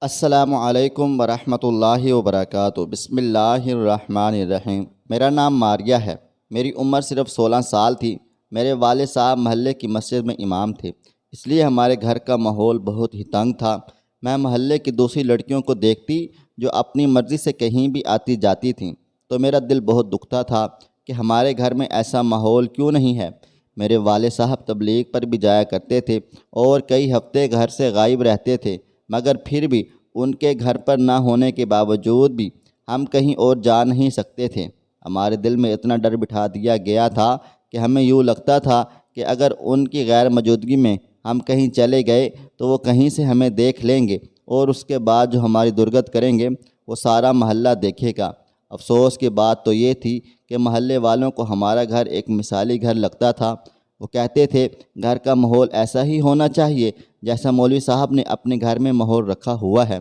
السلام علیکم ورحمۃ اللہ وبرکاتہ۔ بسم اللہ الرحمن الرحیم۔ میرا نام ماریہ ہے۔ میری عمر صرف 16 سال تھی۔ میرے والد صاحب محلے کی مسجد میں امام تھے، اس لیے ہمارے گھر کا ماحول بہت ہی تنگ تھا۔ میں محلے کی دوسری لڑکیوں کو دیکھتی جو اپنی مرضی سے کہیں بھی آتی جاتی تھیں تو میرا دل بہت دکھتا تھا کہ ہمارے گھر میں ایسا ماحول کیوں نہیں ہے۔ میرے والد صاحب تبلیغ پر بھی جایا کرتے تھے اور کئی ہفتے گھر سے غائب رہتے تھے، مگر پھر بھی ان کے گھر پر نہ ہونے کے باوجود بھی ہم کہیں اور جا نہیں سکتے تھے۔ ہمارے دل میں اتنا ڈر بٹھا دیا گیا تھا کہ ہمیں یوں لگتا تھا کہ اگر ان کی غیر موجودگی میں ہم کہیں چلے گئے تو وہ کہیں سے ہمیں دیکھ لیں گے اور اس کے بعد جو ہماری درگت کریں گے وہ سارا محلہ دیکھے گا۔ افسوس کی بات تو یہ تھی کہ محلے والوں کو ہمارا گھر ایک مثالی گھر لگتا تھا۔ وہ کہتے تھے گھر کا ماحول ایسا ہی ہونا چاہیے جیسا مولوی صاحب نے اپنے گھر میں ماحول رکھا ہوا ہے۔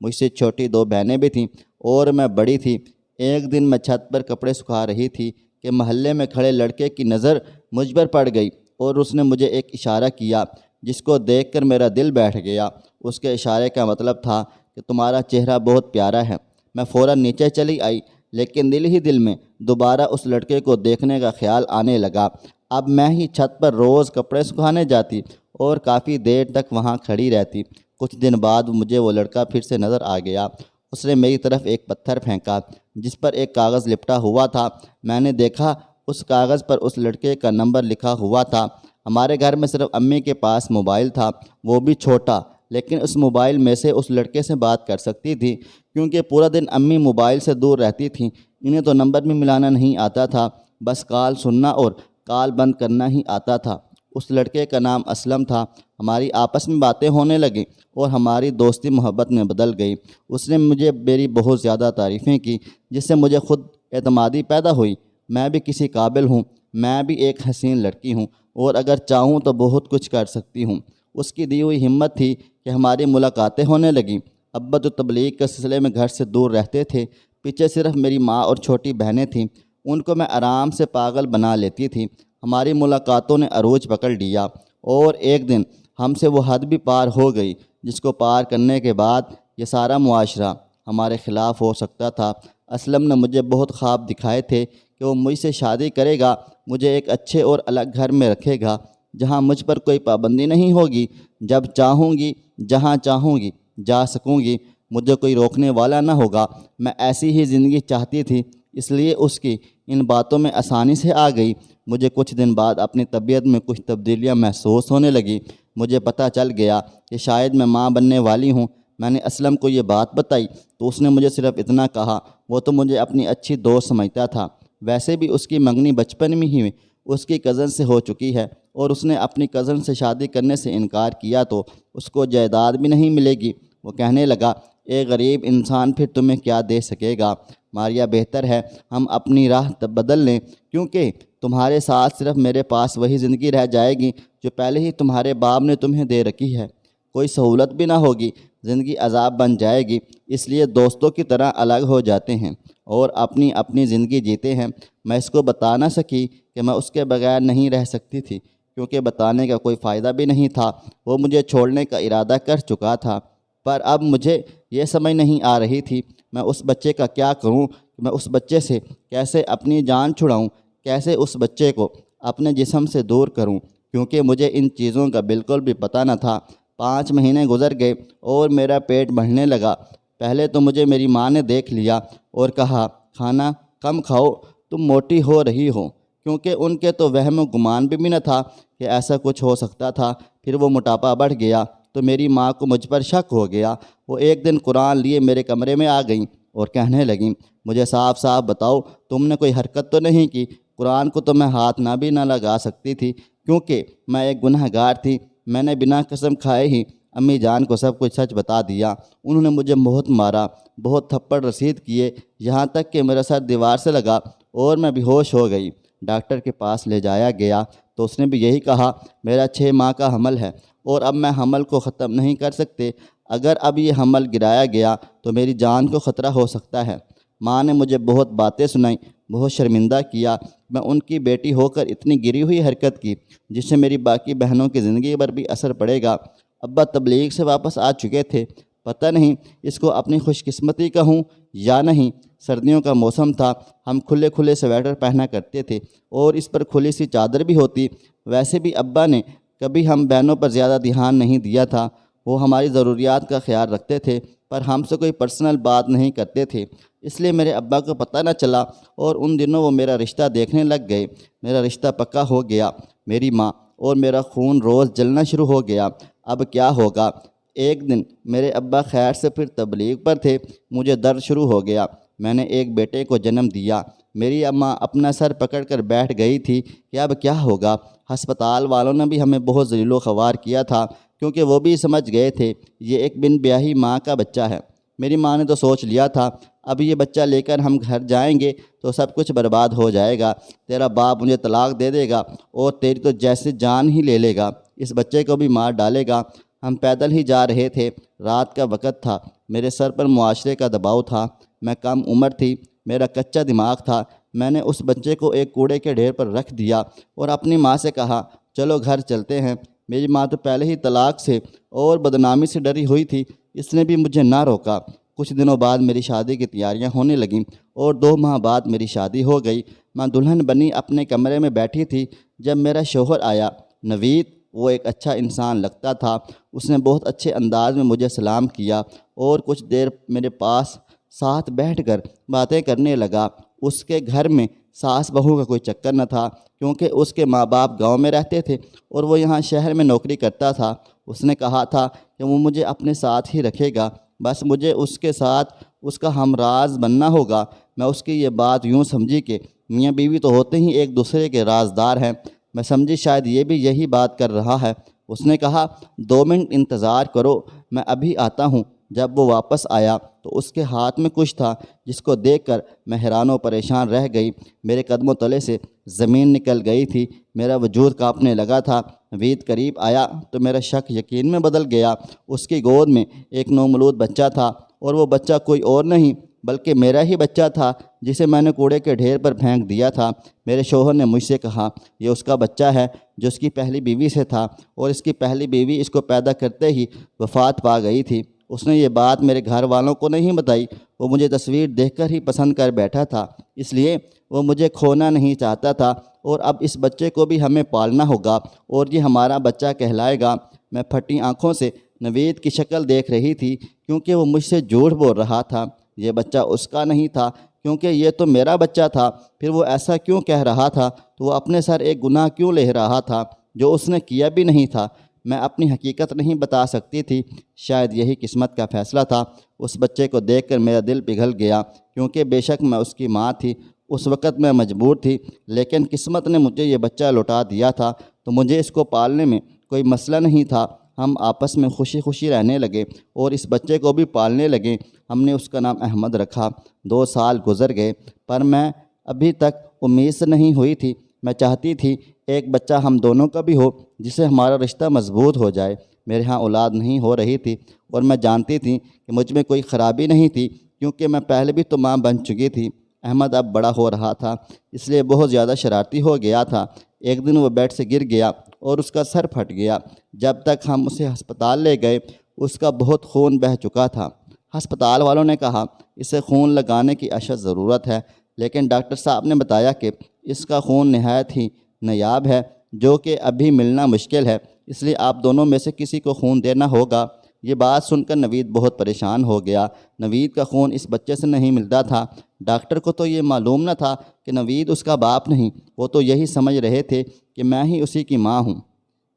مجھ سے چھوٹی 2 بہنیں بھی تھیں اور میں بڑی تھی۔ ایک دن میں چھت پر کپڑے سکھا رہی تھی کہ محلے میں کھڑے لڑکے کی نظر مجھ پر پڑ گئی اور اس نے مجھے ایک اشارہ کیا جس کو دیکھ کر میرا دل بیٹھ گیا۔ اس کے اشارے کا مطلب تھا کہ تمہارا چہرہ بہت پیارا ہے۔ میں فوراً نیچے چلی آئی، لیکن دل ہی دل میں دوبارہ اس لڑکے کو دیکھنے کا خیال آنے لگا۔ اب میں ہی چھت پر روز کپڑے سکھانے جاتی اور کافی دیر تک وہاں کھڑی رہتی۔ کچھ دن بعد مجھے وہ لڑکا پھر سے نظر آ گیا۔ اس نے میری طرف ایک پتھر پھینکا جس پر ایک کاغذ لپٹا ہوا تھا۔ میں نے دیکھا اس کاغذ پر اس لڑکے کا نمبر لکھا ہوا تھا۔ ہمارے گھر میں صرف امی کے پاس موبائل تھا، وہ بھی چھوٹا، لیکن اس موبائل میں سے اس لڑکے سے بات کر سکتی تھی کیونکہ پورا دن امی موبائل سے دور رہتی تھیں۔ انہیں تو نمبر بھی ملانا نہیں آتا تھا، بس کال سننا اور کال بند کرنا ہی آتا تھا۔ اس لڑکے کا نام اسلم تھا۔ ہماری آپس میں باتیں ہونے لگیں اور ہماری دوستی محبت میں بدل گئی۔ اس نے مجھے میری بہت زیادہ تعریفیں کی جس سے مجھے خود اعتمادی پیدا ہوئی۔ میں بھی کسی قابل ہوں، میں بھی ایک حسین لڑکی ہوں اور اگر چاہوں تو بہت کچھ کر سکتی ہوں۔ اس کی دی ہوئی ہمت تھی کہ ہماری ملاقاتیں ہونے لگیں۔ ابا تو تبلیغ کے سلسلے میں گھر سے دور رہتے تھے، پیچھے صرف میری ماں اور چھوٹی بہنیں تھیں۔ ان کو میں آرام سے پاگل بنا لیتی تھی۔ ہماری ملاقاتوں نے عروج پکڑ لیا اور ایک دن ہم سے وہ حد بھی پار ہو گئی جس کو پار کرنے کے بعد یہ سارا معاشرہ ہمارے خلاف ہو سکتا تھا۔ اسلم نے مجھے بہت خواب دکھائے تھے کہ وہ مجھ سے شادی کرے گا، مجھے ایک اچھے اور الگ گھر میں رکھے گا جہاں مجھ پر کوئی پابندی نہیں ہوگی، جب چاہوں گی جہاں چاہوں گی جا سکوں گی، مجھے کوئی روکنے والا نہ ہوگا۔ میں ایسی ہی زندگی چاہتی تھی، اس لیے اس کی ان باتوں میں آسانی سے آ گئی۔ مجھے کچھ دن بعد اپنی طبیعت میں کچھ تبدیلیاں محسوس ہونے لگیں۔ مجھے پتہ چل گیا کہ شاید میں ماں بننے والی ہوں۔ میں نے اسلم کو یہ بات بتائی تو اس نے مجھے صرف اتنا کہا، وہ تو مجھے اپنی اچھی دوست سمجھتا تھا، ویسے بھی اس کی منگنی بچپن میں ہی اس کی کزن سے ہو چکی ہے اور اس نے اپنی کزن سے شادی کرنے سے انکار کیا تو اس کو جائیداد بھی نہیں ملے گی۔ وہ کہنے لگا، ایک غریب انسان پھر تمہیں کیا دے سکے گا؟ ماریہ، بہتر ہے ہم اپنی راہ بدل لیں، کیونکہ تمہارے ساتھ صرف میرے پاس وہی زندگی رہ جائے گی جو پہلے ہی تمہارے باپ نے تمہیں دے رکھی ہے۔ کوئی سہولت بھی نہ ہوگی، زندگی عذاب بن جائے گی، اس لیے دوستوں کی طرح الگ ہو جاتے ہیں اور اپنی اپنی زندگی جیتے ہیں۔ میں اس کو بتا نہ سکی کہ میں اس کے بغیر نہیں رہ سکتی تھی، کیونکہ بتانے کا کوئی فائدہ بھی نہیں تھا۔ وہ مجھے چھوڑنے کا ارادہ کر چکا تھا، پر اب مجھے یہ سمجھ نہیں آ رہی تھی میں اس بچے کا کیا کروں، میں اس بچے سے کیسے اپنی جان چھڑاؤں، کیسے اس بچے کو اپنے جسم سے دور کروں، کیونکہ مجھے ان چیزوں کا بالکل بھی پتہ نہ تھا۔ 5 مہینے گزر گئے اور میرا پیٹ بڑھنے لگا۔ پہلے تو مجھے میری ماں نے دیکھ لیا اور کہا، کھانا کم کھاؤ، تم موٹی ہو رہی ہو، کیونکہ ان کے تو وہم و گمان بھی نہ تھا کہ ایسا کچھ ہو سکتا تھا۔ پھر وہ موٹاپا بڑھ گیا تو میری ماں کو مجھ پر شک ہو گیا۔ وہ ایک دن قرآن لیے میرے کمرے میں آ گئیں اور کہنے لگیں، مجھے صاف صاف بتاؤ تم نے کوئی حرکت تو نہیں کی؟ قرآن کو تو میں ہاتھ نہ لگا سکتی تھی کیونکہ میں ایک گناہ گار تھی۔ میں نے بنا قسم کھائے ہی امی جان کو سب کچھ سچ بتا دیا۔ انہوں نے مجھے بہت مارا، بہت تھپڑ رسید کیے، یہاں تک کہ میرا سر دیوار سے لگا اور میں بے ہوش ہو گئی۔ ڈاکٹر کے پاس لے جایا گیا تو اس نے بھی یہی کہا، میرا 6 ماہ کا حمل ہے اور اب میں حمل کو ختم نہیں کر سکتے۔ اگر اب یہ حمل گرایا گیا تو میری جان کو خطرہ ہو سکتا ہے۔ ماں نے مجھے بہت باتیں سنائیں، بہت شرمندہ کیا۔ میں ان کی بیٹی ہو کر اتنی گری ہوئی حرکت کی جس سے میری باقی بہنوں کی زندگی پر بھی اثر پڑے گا۔ ابا تبلیغ سے واپس آ چکے تھے، پتہ نہیں اس کو اپنی خوش قسمتی کہوں یا نہیں۔ سردیوں کا موسم تھا، ہم کھلے کھلے سویٹر پہنا کرتے تھے اور اس پر کھلی سی چادر بھی ہوتی۔ ویسے بھی ابا نے کبھی ہم بہنوں پر زیادہ دھیان نہیں دیا تھا، وہ ہماری ضروریات کا خیال رکھتے تھے پر ہم سے کوئی پرسنل بات نہیں کرتے تھے، اس لیے میرے ابا کو پتہ نہ چلا اور ان دنوں وہ میرا رشتہ دیکھنے لگ گئے۔ میرا رشتہ پکا ہو گیا، میری ماں اور میرا خون روز جلنا شروع ہو گیا۔ اب کیا ہوگا؟ ایک دن میرے ابا خیر سے پھر تبلیغ پر تھے، مجھے درد شروع ہو گیا۔ میں نے ایک بیٹے کو جنم دیا۔ میری اماں اپنا سر پکڑ کر بیٹھ گئی تھی کہ اب کیا ہوگا۔ ہسپتال والوں نے بھی ہمیں بہت ذلیل و خوار کیا تھا کیونکہ وہ بھی سمجھ گئے تھے یہ ایک بن بیاہی ماں کا بچہ ہے۔ میری ماں نے تو سوچ لیا تھا اب یہ بچہ لے کر ہم گھر جائیں گے تو سب کچھ برباد ہو جائے گا، تیرا باپ مجھے طلاق دے دے گا اور تیری تو جیسے جان ہی لے لے گا، اس بچے کو بھی مار ڈالے گا۔ ہم پیدل ہی جا رہے تھے، رات کا وقت تھا، میرے سر پر معاشرے کا دباؤ تھا، میں کم عمر تھی، میرا کچا دماغ تھا۔ میں نے اس بچے کو ایک کوڑے کے ڈھیر پر رکھ دیا اور اپنی ماں سے کہا چلو گھر چلتے ہیں۔ میری ماں تو پہلے ہی طلاق سے اور بدنامی سے ڈری ہوئی تھی، اس نے بھی مجھے نہ روکا۔ کچھ دنوں بعد میری شادی کی تیاریاں ہونے لگیں اور 2 ماہ بعد میری شادی ہو گئی۔ میں دلہن بنی اپنے کمرے میں بیٹھی تھی جب میرا شوہر آیا، نوید۔ وہ ایک اچھا انسان لگتا تھا، اس نے بہت اچھے انداز میں مجھے سلام کیا اور کچھ دیر میرے پاس ساتھ بیٹھ کر باتیں کرنے لگا۔ اس کے گھر میں ساس بہو کا کوئی چکر نہ تھا کیونکہ اس کے ماں باپ گاؤں میں رہتے تھے اور وہ یہاں شہر میں نوکری کرتا تھا۔ اس نے کہا تھا کہ وہ مجھے اپنے ساتھ ہی رکھے گا، بس مجھے اس کے ساتھ اس کا ہمراز بننا ہوگا۔ میں اس کی یہ بات یوں سمجھی کہ میاں بیوی تو ہوتے ہی ایک دوسرے کے رازدار ہیں، میں سمجھی شاید یہ بھی یہی بات کر رہا ہے۔ اس نے کہا 2 منٹ انتظار کرو، میں ابھی آتا ہوں۔ جب وہ واپس آیا تو اس کے ہاتھ میں کچھ تھا جس کو دیکھ کر میں حیران و پریشان رہ گئی۔ میرے قدموں تلے سے زمین نکل گئی تھی، میرا وجود کانپنے لگا تھا۔ نوید قریب آیا تو میرا شک یقین میں بدل گیا۔ اس کی گود میں ایک نومولود بچہ تھا اور وہ بچہ کوئی اور نہیں بلکہ میرا ہی بچہ تھا جسے میں نے کوڑے کے ڈھیر پر پھینک دیا تھا۔ میرے شوہر نے مجھ سے کہا یہ اس کا بچہ ہے جو اس کی پہلی بیوی سے تھا اور اس کی پہلی بیوی اس کو پیدا کرتے ہی وفات پا گئی تھی۔ اس نے یہ بات میرے گھر والوں کو نہیں بتائی، وہ مجھے تصویر دیکھ کر ہی پسند کر بیٹھا تھا، اس لیے وہ مجھے کھونا نہیں چاہتا تھا اور اب اس بچے کو بھی ہمیں پالنا ہوگا اور یہ ہمارا بچہ کہلائے گا۔ میں پھٹی آنکھوں سے نوید کی شکل دیکھ رہی تھی کیونکہ وہ مجھ سے جھوٹ بول رہا تھا، یہ بچہ اس کا نہیں تھا کیونکہ یہ تو میرا بچہ تھا۔ پھر وہ ایسا کیوں کہہ رہا تھا؟ تو وہ اپنے سر ایک گناہ کیوں لے رہا تھا جو اس نے کیا بھی نہیں تھا؟ میں اپنی حقیقت نہیں بتا سکتی تھی، شاید یہی قسمت کا فیصلہ تھا۔ اس بچے کو دیکھ کر میرا دل پگھل گیا کیونکہ بے شک میں اس کی ماں تھی، اس وقت میں مجبور تھی، لیکن قسمت نے مجھے یہ بچہ لوٹا دیا تھا تو مجھے اس کو پالنے میں کوئی مسئلہ نہیں تھا۔ ہم آپس میں خوشی خوشی رہنے لگے اور اس بچے کو بھی پالنے لگے۔ ہم نے اس کا نام احمد رکھا۔ 2 سال گزر گئے پر میں ابھی تک امید سے نہیں ہوئی تھی۔ میں چاہتی تھی ایک بچہ ہم دونوں کا بھی ہو جسے ہمارا رشتہ مضبوط ہو جائے۔ میرے ہاں اولاد نہیں ہو رہی تھی اور میں جانتی تھی کہ مجھ میں کوئی خرابی نہیں تھی کیونکہ میں پہلے بھی تو ماں بن چکی تھی۔ احمد اب بڑا ہو رہا تھا اس لیے بہت زیادہ شرارتی ہو گیا تھا۔ ایک دن وہ بیڈ سے گر گیا اور اس کا سر پھٹ گیا۔ جب تک ہم اسے ہسپتال لے گئے اس کا بہت خون بہہ چکا تھا۔ ہسپتال والوں نے کہا اسے خون لگانے کی اشد ضرورت ہے، لیکن ڈاکٹر صاحب نے بتایا کہ اس کا خون نہایت ہی نایاب ہے جو کہ ابھی ملنا مشکل ہے، اس لیے آپ دونوں میں سے کسی کو خون دینا ہوگا۔ یہ بات سن کر نوید بہت پریشان ہو گیا۔ نوید کا خون اس بچے سے نہیں ملتا تھا۔ ڈاکٹر کو تو یہ معلوم نہ تھا کہ نوید اس کا باپ نہیں، وہ تو یہی سمجھ رہے تھے کہ میں ہی اسی کی ماں ہوں۔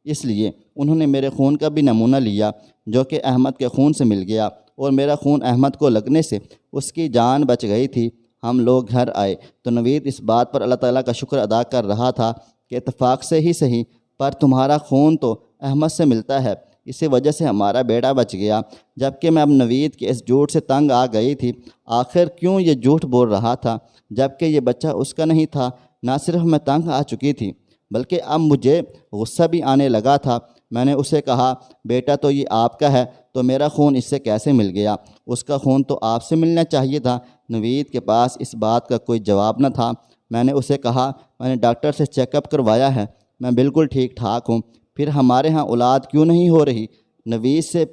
اس لیے انہوں نے میرے خون کا بھی نمونہ لیا جو کہ احمد کے خون سے مل گیا اور میرا خون احمد کو لگنے سے اس کی جان بچ گئی تھی۔ ہم لوگ گھر آئے تو نوید اس بات پر اللہ تعالیٰ کا شکر ادا کر رہا تھا کہ اتفاق سے ہی صحیح پر تمہارا خون تو احمد سے ملتا ہے، اسی وجہ سے ہمارا بیٹا بچ گیا۔ جبکہ میں اب نوید کے اس جھوٹ سے تنگ آ گئی تھی۔ آخر کیوں یہ جھوٹ بول رہا تھا جبکہ یہ بچہ اس کا نہیں تھا؟ نہ صرف میں تنگ آ چکی تھی بلکہ اب مجھے غصہ بھی آنے لگا تھا۔ میں نے اسے کہا بیٹا تو یہ آپ کا ہے تو میرا خون اس سے کیسے مل گیا؟ اس کا خون تو آپ سے ملنا چاہیے تھا۔ نوید کے پاس اس بات کا کوئی جواب نہ تھا۔ میں نے اسے کہا میں نے ڈاکٹر سے چیک اپ کروایا ہے، میں بالکل ٹھیک ٹھاک ہوں، پھر ہمارے ہاں اولاد کیوں نہیں ہو رہی؟ نوید سے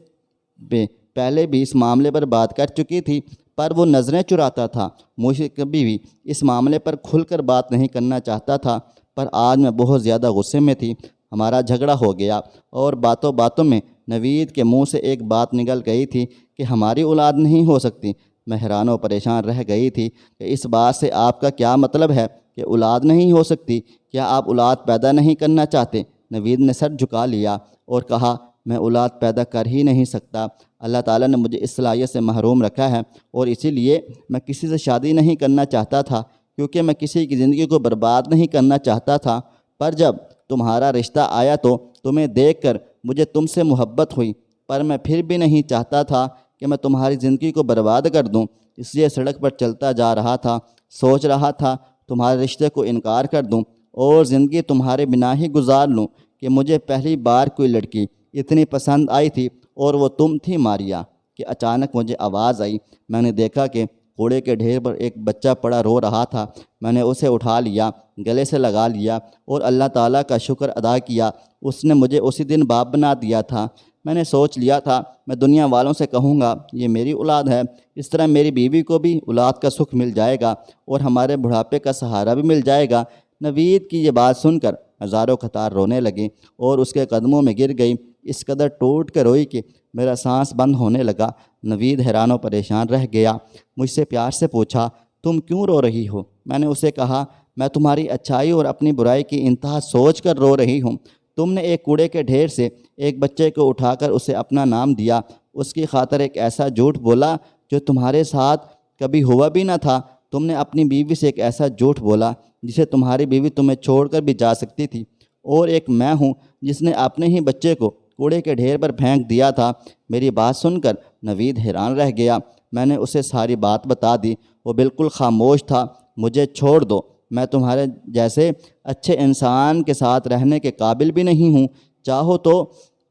پہلے بھی اس معاملے پر بات کر چکی تھی، پر وہ نظریں چراتا تھا، مجھے کبھی بھی اس معاملے پر کھل کر بات نہیں کرنا چاہتا تھا۔ پر آج میں بہت زیادہ غصے میں تھی۔ ہمارا جھگڑا ہو گیا اور باتوں باتوں میں نوید کے منہ سے ایک بات نکل گئی تھی کہ ہماری اولاد نہیں ہو سکتی۔ میں حیران و پریشان رہ گئی تھی کہ اس بات سے آپ کا کیا مطلب ہے کہ اولاد نہیں ہو سکتی؟ کیا آپ اولاد پیدا نہیں کرنا چاہتے؟ نوید نے سر جھکا لیا اور کہا، میں اولاد پیدا کر ہی نہیں سکتا۔ اللہ تعالیٰ نے مجھے اس صلاحیت سے محروم رکھا ہے اور اسی لیے میں کسی سے شادی نہیں کرنا چاہتا تھا، کیونکہ میں کسی کی زندگی کو برباد نہیں کرنا چاہتا تھا۔ پر جب تمہارا رشتہ آیا تو تمہیں دیکھ کر مجھے تم سے محبت ہوئی، پر میں پھر بھی نہیں چاہتا تھا کہ میں تمہاری زندگی کو برباد کر دوں۔ اس لیے سڑک پر چلتا جا رہا تھا، سوچ رہا تھا تمہارے رشتے کو انکار کر دوں اور زندگی تمہارے بنا ہی گزار لوں کہ مجھے پہلی بار کوئی لڑکی اتنی پسند آئی تھی اور وہ تم تھی ماریا، کہ اچانک مجھے آواز آئی۔ میں نے دیکھا کہ کوڑے کے ڈھیر پر ایک بچہ پڑا رو رہا تھا۔ میں نے اسے اٹھا لیا، گلے سے لگا لیا اور اللہ تعالیٰ کا شکر ادا کیا، اس نے مجھے اسی دن باپ بنا دیا تھا۔ میں نے سوچ لیا تھا میں دنیا والوں سے کہوں گا یہ میری اولاد ہے، اس طرح میری بیوی کو بھی اولاد کا سکھ مل جائے گا اور ہمارے بڑھاپے کا سہارا بھی مل جائے گا۔ نوید کی یہ بات سن کر ہزاروں قطار رونے لگیں اور اس کے قدموں میں گر گئی، اس قدر ٹوٹ کر روئی کہ میرا سانس بند ہونے لگا۔ نوید حیران و پریشان رہ گیا، مجھ سے پیار سے پوچھا، تم کیوں رو رہی ہو؟ میں نے اسے کہا، میں تمہاری اچھائی اور اپنی برائی کی انتہا سوچ کر رو رہی ہوں۔ تم نے ایک کوڑے کے ڈھیر سے ایک بچے کو اٹھا کر اسے اپنا نام دیا، اس کی خاطر ایک ایسا جھوٹ بولا جو تمہارے ساتھ کبھی ہوا بھی نہ تھا۔ تم نے اپنی بیوی سے ایک ایسا جھوٹ بولا جسے تمہاری بیوی تمہیں چھوڑ کر بھی جا سکتی تھی، اور ایک میں ہوں جس نے اپنے ہی بچے کو کوڑے کے ڈھیر پر پھینک دیا تھا۔ میری بات سن کر نوید حیران رہ گیا۔ میں نے اسے ساری بات بتا دی۔ وہ بالکل خاموش تھا۔ مجھے چھوڑ دو، میں تمہارے جیسے اچھے انسان کے ساتھ رہنے کے قابل بھی نہیں ہوں۔ چاہو تو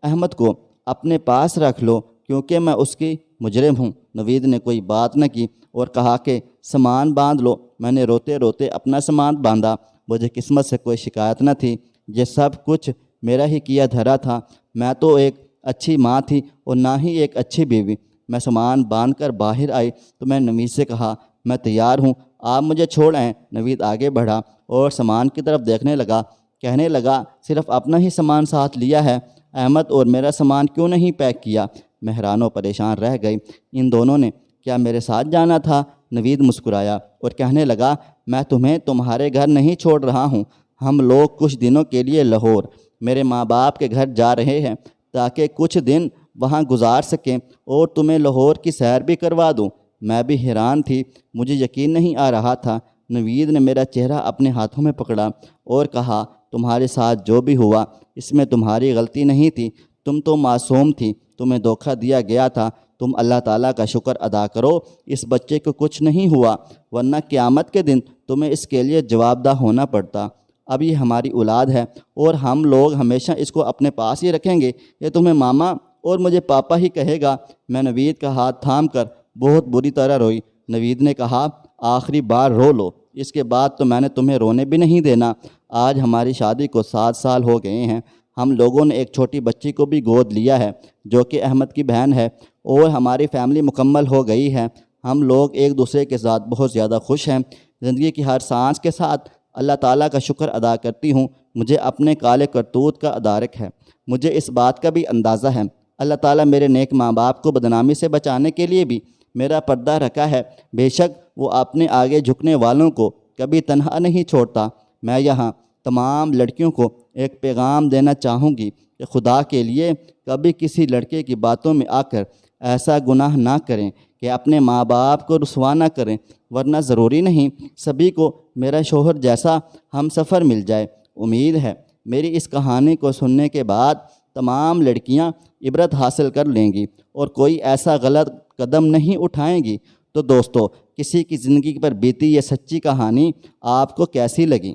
احمد کو اپنے پاس رکھ لو، کیونکہ میں اس کی مجرم ہوں۔ نوید نے کوئی بات نہ کی اور کہا کہ سامان باندھ لو۔ میں نے روتے روتے اپنا سامان باندھا۔ مجھے قسمت سے کوئی شکایت نہ تھی، یہ سب کچھ میرا ہی کیا دھرا تھا۔ میں تو ایک اچھی ماں تھی اور نہ ہی ایک اچھی بیوی۔ میں سامان باندھ کر باہر آئی تو میں نوید سے کہا، میں تیار ہوں، آپ مجھے چھوڑ آئیں۔ نوید آگے بڑھا اور سامان کی طرف دیکھنے لگا، کہنے لگا، صرف اپنا ہی سامان ساتھ لیا ہے، احمد اور میرا سامان کیوں نہیں پیک کیا؟ میں حیران و پریشان رہ گئی، ان دونوں نے کیا میرے ساتھ جانا تھا؟ نوید مسکرایا اور کہنے لگا، میں تمہیں تمہارے گھر نہیں چھوڑ رہا ہوں، ہم لوگ کچھ دنوں کے لیے لاہور میرے ماں باپ کے گھر جا رہے ہیں تاکہ کچھ دن وہاں گزار سکیں اور تمہیں لاہور کی سیر بھی کروا دوں۔ میں بھی حیران تھی، مجھے یقین نہیں آ رہا تھا۔ نوید نے میرا چہرہ اپنے ہاتھوں میں پکڑا اور کہا، تمہارے ساتھ جو بھی ہوا اس میں تمہاری غلطی نہیں تھی، تم تو معصوم تھی، تمہیں دھوکہ دیا گیا تھا، تم اللہ تعالیٰ کا شکر ادا کرو، اس بچے کو کچھ نہیں ہوا، ورنہ قیامت کے دن تمہیں اس کے لیے جواب دہ ہونا پڑتا۔ اب یہ ہماری اولاد ہے اور ہم لوگ ہمیشہ اس کو اپنے پاس ہی رکھیں گے، یہ تمہیں ماما اور مجھے پاپا ہی کہے گا۔ میں نوید کا ہاتھ تھام کر بہت بری طرح روئی۔ نوید نے کہا، آخری بار رو لو، اس کے بعد تو میں نے تمہیں رونے بھی نہیں دینا۔ آج ہماری شادی کو 7 سال ہو گئے ہیں، ہم لوگوں نے ایک چھوٹی بچی کو بھی گود لیا ہے جو کہ احمد کی بہن ہے، اور ہماری فیملی مکمل ہو گئی ہے۔ ہم لوگ ایک دوسرے کے ساتھ بہت زیادہ خوش ہیں۔ زندگی کی ہر سانس کے ساتھ اللہ تعالیٰ کا شکر ادا کرتی ہوں۔ مجھے اپنے کالے کرتوت کا ادارک ہے۔ مجھے اس بات کا بھی اندازہ ہے اللہ تعالیٰ میرے نیک ماں باپ کو بدنامی سے بچانے کے لیے بھی میرا پردہ رکھا ہے۔ بے شک وہ اپنے آگے جھکنے والوں کو کبھی تنہا نہیں چھوڑتا۔ میں یہاں تمام لڑکیوں کو ایک پیغام دینا چاہوں گی کہ خدا کے لیے کبھی کسی لڑکے کی باتوں میں آ کر ایسا گناہ نہ کریں کہ اپنے ماں باپ کو رسوا نہ کریں، ورنہ ضروری نہیں سبھی کو میرا شوہر جیسا ہم سفر مل جائے۔ امید ہے میری اس کہانی کو سننے کے بعد تمام لڑکیاں عبرت حاصل کر لیں گی اور کوئی ایسا غلط قدم نہیں اٹھائیں گی۔ تو دوستو، کسی کی زندگی پر بیتی یہ سچی کہانی آپ کو کیسی لگی؟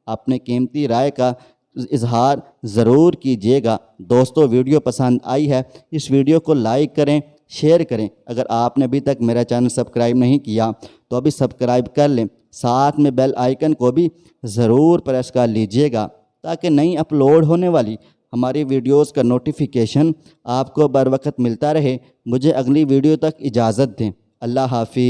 اپنے قیمتی رائے کا اظہار ضرور کیجیے گا۔ دوستو، ویڈیو پسند آئی ہے اس ویڈیو کو لائک کریں، شیئر کریں۔ اگر آپ نے ابھی تک میرا چینل سبسکرائب نہیں کیا تو ابھی سبسکرائب کر لیں، ساتھ میں بیل آئیکن کو بھی ضرور پریس کر لیجیے گا تاکہ نئی اپلوڈ ہونے والی ہماری ویڈیوز کا نوٹیفیکیشن آپ کو بر وقت ملتا رہے۔ مجھے اگلی ویڈیو تک اجازت دیں۔ اللہ حافظ۔